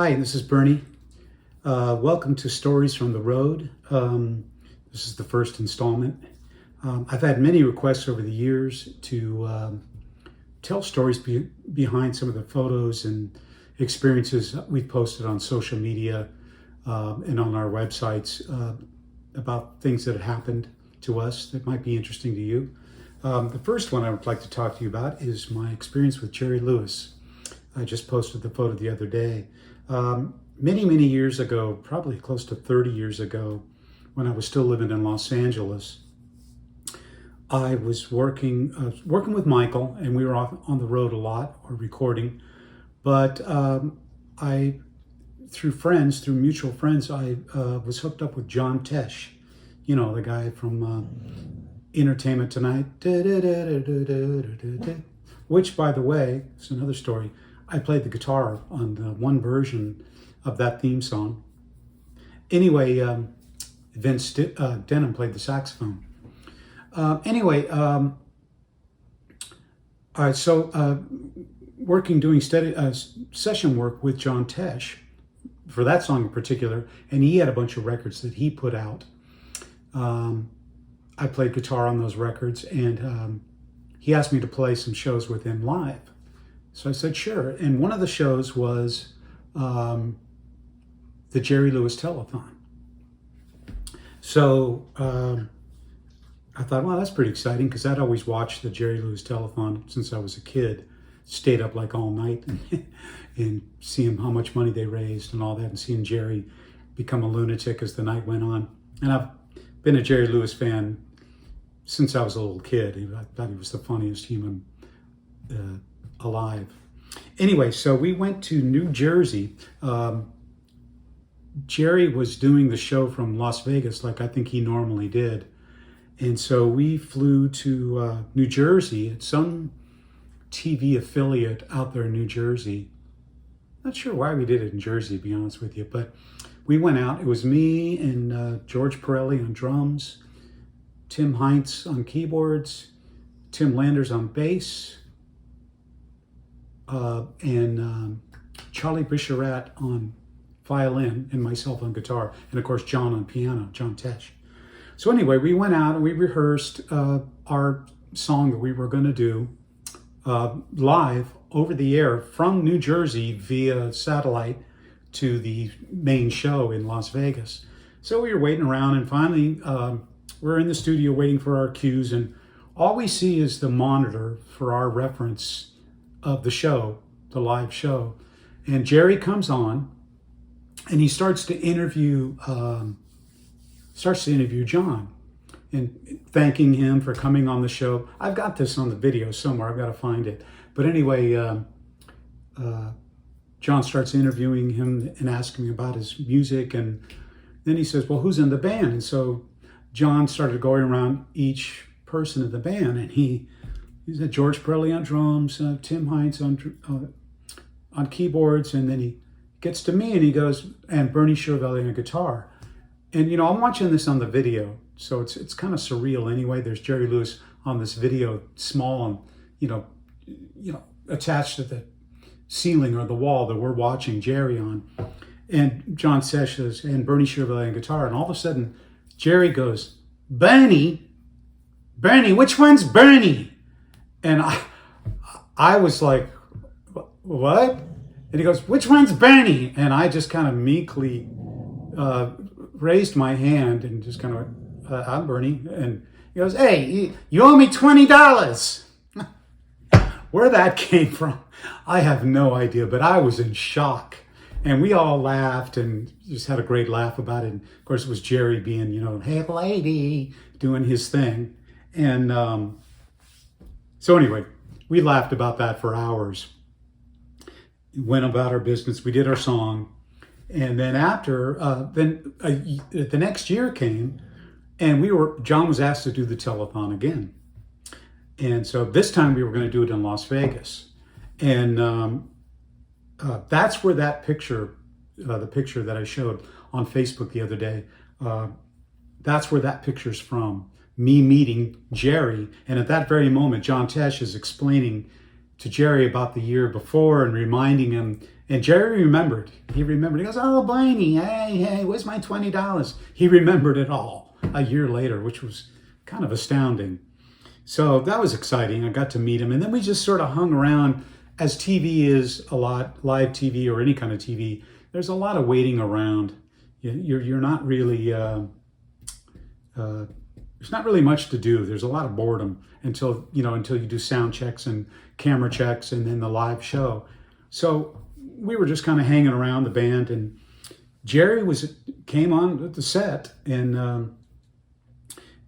Hi, this is Bernie. Welcome to Stories from the Road. This is the first installment. I've had many requests over the years to tell stories behind some of the photos and experiences we've posted on social media and on our websites about things that have happened to us that might be interesting to you. The first one I would like to talk to you about is my experience with Jerry Lewis. I just posted the photo the other day. Many years ago, probably close to 30 years ago, when I was still living in Los Angeles, I was working with Michael, and we were on the road a lot, or recording. But through mutual friends, I was hooked up with John Tesh, you know, the guy from Entertainment Tonight, which, by the way, is another story. I played the guitar on the one version of that theme song. Anyway, Vince Denham played the saxophone. Doing session work with John Tesh for that song in particular, and he had a bunch of records that he put out. I played guitar on those records, and he asked me to play some shows with him live. So I said, sure. And one of the shows was the Jerry Lewis Telethon. So I thought, well, that's pretty exciting, because I'd always watched the Jerry Lewis Telethon since I was a kid. Stayed up like all night and seeing how much money they raised and all that, and seeing Jerry become a lunatic as the night went on. And I've been a Jerry Lewis fan since I was a little kid. I thought he was the funniest human alive. Anyway, so we went to New Jersey. Jerry was doing the show from Las Vegas, like I think he normally did. And so we flew to New Jersey at some TV affiliate out there in New Jersey. Not sure why we did it in Jersey, to be honest with you, but we went out. It was me and George Pirelli on drums, Tim Heinz on keyboards, Tim Landers on bass, and Charlie Bicharat on violin, and myself on guitar, and of course John on piano, John Tesh. So anyway, we went out and we rehearsed our song that we were going to do live over the air from New Jersey via satellite to the main show in Las Vegas. So we were waiting around, and finally we're in the studio waiting for our cues, and all we see is the monitor for our reference of the show, the live show. And Jerry comes on, and he starts to interview John and thanking him for coming on the show. I've got this on the video somewhere. I've got to find it. But anyway, John starts interviewing him and asking about his music, and then he says, well, who's in the band? And so John started going around each person in the band, and he said George Pirelli on drums, Tim Heinz on keyboards, and then he gets to me and he goes, and Bernie Chervelli on guitar. And, you know, I'm watching this on the video, so it's kind of surreal anyway. There's Jerry Lewis on this video, small and, you know, attached to the ceiling or the wall that we're watching Jerry on. And John Tesh and Bernie Chervelli on guitar. And all of a sudden, Jerry goes, Bernie, which one's Bernie? And I was like, what? And he goes, which one's Bernie? And I just kind of meekly raised my hand and just kind of, I'm Bernie. And he goes, hey, you owe me $20. Where that came from, I have no idea, but I was in shock. And we all laughed and just had a great laugh about it. And of course, it was Jerry being, you know, hey, lady, doing his thing. And so anyway, we laughed about that for hours. Went about our business. We did our song. And then after, the next year came, and John was asked to do the telethon again. And so this time we were going to do it in Las Vegas. And that's where that picture, the picture that I showed on Facebook the other day, that's where that picture's from. Me meeting Jerry. And at that very moment, John Tesh is explaining to Jerry about the year before and reminding him And Jerry remembered. He remembered. He goes, "Oh, Blaney, hey, where's my $20?" He remembered it all a year later, which was kind of astounding. So that was exciting. I got to meet him. And then we just sort of hung around, as TV is a lot, live TV or any kind of TV. There's a lot of waiting around. You're not really, there's not really much to do. There's a lot of boredom until you do sound checks and camera checks and then the live show. So we were just kind of hanging around the band, and Jerry came on the set, and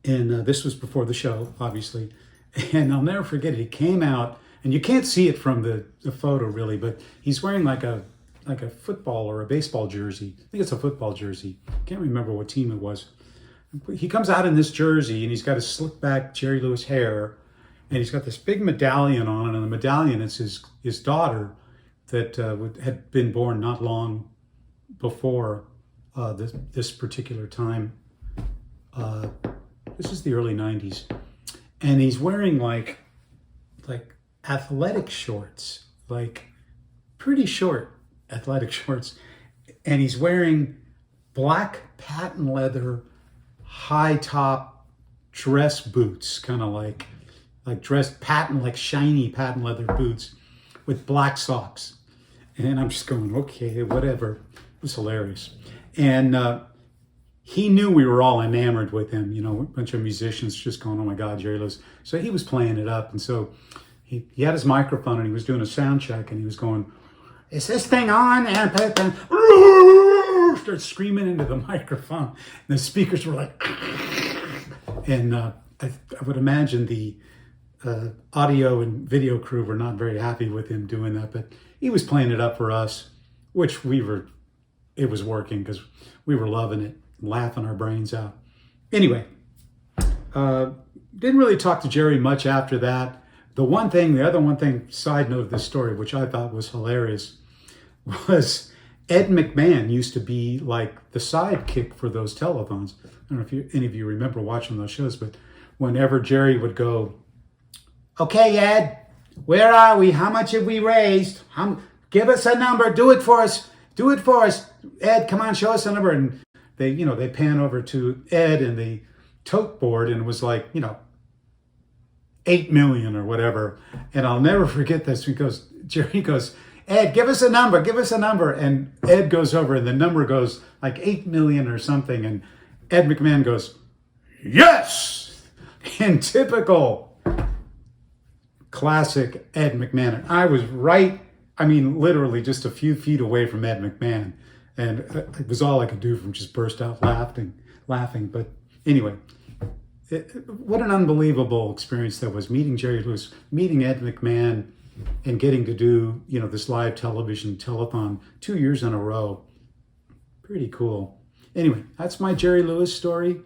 this was before the show, obviously. And I'll never forget it. He came out, and you can't see it from the photo really, but he's wearing like a football or a baseball jersey. I think it's a football jersey. Can't remember what team it was. He comes out in this jersey, and he's got a slick back Jerry Lewis hair, and he's got this big medallion on it. And the medallion is his daughter that had been born not long before this particular time. This is the early 90s. And he's wearing like athletic shorts, like pretty short athletic shorts. And he's wearing black patent leather high top dress boots, kind of like dress patent, like shiny patent leather boots with black socks. And I'm just going, okay, whatever. It was hilarious. And he knew we were all enamored with him, a bunch of musicians just going, oh my God, Jerry Lewis. So he was playing it up. And so he had his microphone, and he was doing a sound check, and he was going, "Is this thing on?" And started screaming into the microphone. And the speakers were like, and I would imagine the audio and video crew were not very happy with him doing that, but he was playing it up for us, which it was working because we were loving it, laughing our brains out. Anyway, didn't really talk to Jerry much after that. The other one thing, side note of this story, which I thought was hilarious, was Ed McMahon used to be like the sidekick for those telethons. I don't know if any of you remember watching those shows, but whenever Jerry would go, "Okay, Ed, where are we? How much have we raised? Give us a number. Do it for us. Ed, come on, show us a number." And they pan over to Ed and the tote board, and it was like, 8 million or whatever. And I'll never forget this because Jerry goes, "Ed, give us a number. And Ed goes over, and the number goes like 8 million or something. And Ed McMahon goes, "Yes!" In typical classic Ed McMahon. And I was right, literally just a few feet away from Ed McMahon. And it was all I could do from just burst out laughing. But anyway, what an unbelievable experience that was, meeting Jerry Lewis, meeting Ed McMahon, and getting to do, this live television telethon 2 years in a row. Pretty cool. Anyway, that's my Jerry Lewis story.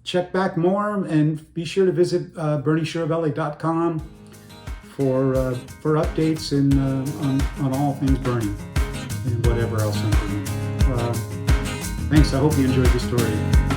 Check back more, and be sure to visit BernieChiravelli.com for updates and on all things Bernie and whatever else I'm doing. Thanks. I hope you enjoyed the story.